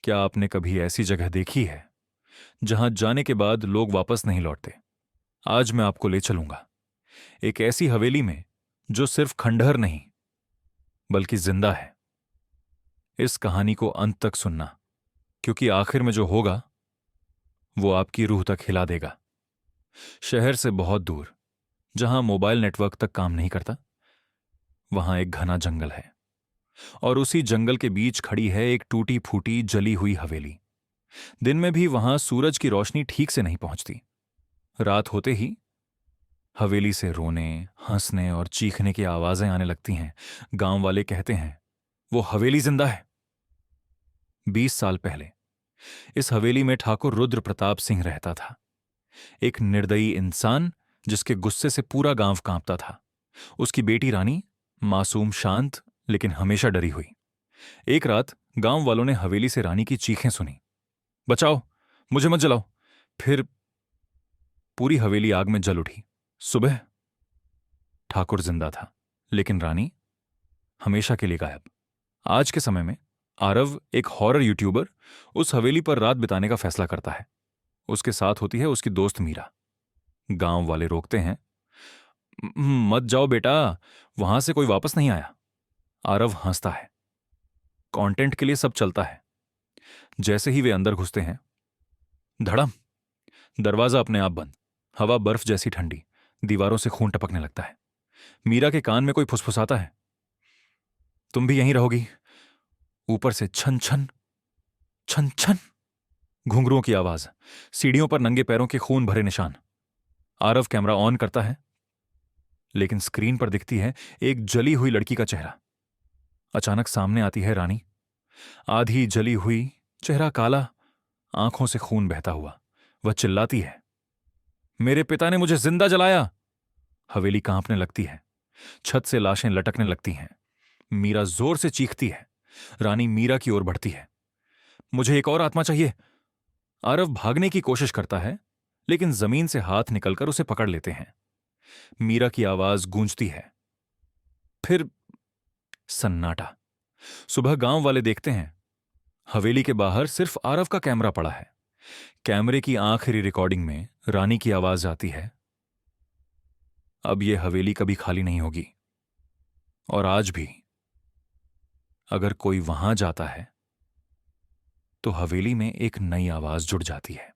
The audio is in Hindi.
क्या आपने कभी ऐसी जगह देखी है जहां जाने के बाद लोग वापस नहीं लौटते? आज मैं आपको ले चलूंगा एक ऐसी हवेली में जो सिर्फ खंडहर नहीं बल्कि जिंदा है। इस कहानी को अंत तक सुनना, क्योंकि आखिर में जो होगा वो आपकी रूह तक हिला देगा। शहर से बहुत दूर, जहां मोबाइल नेटवर्क तक काम नहीं करता, वहां एक घना जंगल है और उसी जंगल के बीच खड़ी है एक टूटी फूटी जली हुई हवेली। दिन में भी वहां सूरज की रोशनी ठीक से नहीं पहुंचती। रात होते ही हवेली से रोने, हंसने और चीखने की आवाजें आने लगती हैं। गांव वाले कहते हैं वो हवेली जिंदा है। 20 साल पहले इस हवेली में ठाकुर रुद्र प्रताप सिंह रहता था, एक निर्दयी इंसान जिसके गुस्से से पूरा गांव कांपता था। उसकी बेटी रानी मासूम, शांत, लेकिन हमेशा डरी हुई। एक रात गांव वालों ने हवेली से रानी की चीखें सुनी, बचाओ, मुझे मत जलाओ। फिर पूरी हवेली आग में जल उठी। सुबह ठाकुर जिंदा था, लेकिन रानी हमेशा के लिए गायब। आज के समय में आरव, एक हॉरर यूट्यूबर, उस हवेली पर रात बिताने का फैसला करता है। उसके साथ होती है उसकी दोस्त मीरा। गांव वाले रोकते हैं, मत जाओ बेटा, वहां से कोई वापस नहीं आया। आरव हंसता है, कंटेंट के लिए सब चलता है। जैसे ही वे अंदर घुसते हैं, धड़म, दरवाजा अपने आप बंद। हवा बर्फ जैसी ठंडी, दीवारों से खून टपकने लगता है। मीरा के कान में कोई फुसफुसाता है, तुम भी यहीं रहोगी? ऊपर से छन छन छन छन घुंघरुओं की आवाज, सीढ़ियों पर नंगे पैरों के खून भरे निशान। आरव कैमरा ऑन करता है, लेकिन स्क्रीन पर दिखती है एक जली हुई लड़की का चेहरा। अचानक सामने आती है रानी, आधी जली हुई, चेहरा काला, आंखों से खून बहता हुआ। वह चिल्लाती है, मेरे पिता ने मुझे जिंदा जलाया। हवेली कांपने लगती है, छत से लाशें लटकने लगती हैं। मीरा जोर से चीखती है। रानी मीरा की ओर बढ़ती है, मुझे एक और आत्मा चाहिए। आरव भागने की कोशिश करता है, लेकिन जमीन से हाथ निकलकर उसे पकड़ लेते हैं। मीरा की आवाज गूंजती है। फिर सन्नाटा। सुबह गांव वाले देखते हैं, हवेली के बाहर सिर्फ आरव का कैमरा पड़ा है। कैमरे की आखिरी रिकॉर्डिंग में रानी की आवाज आती है, अब यह हवेली कभी खाली नहीं होगी। और आज भी अगर कोई वहां जाता है तो हवेली में एक नई आवाज जुड़ जाती है।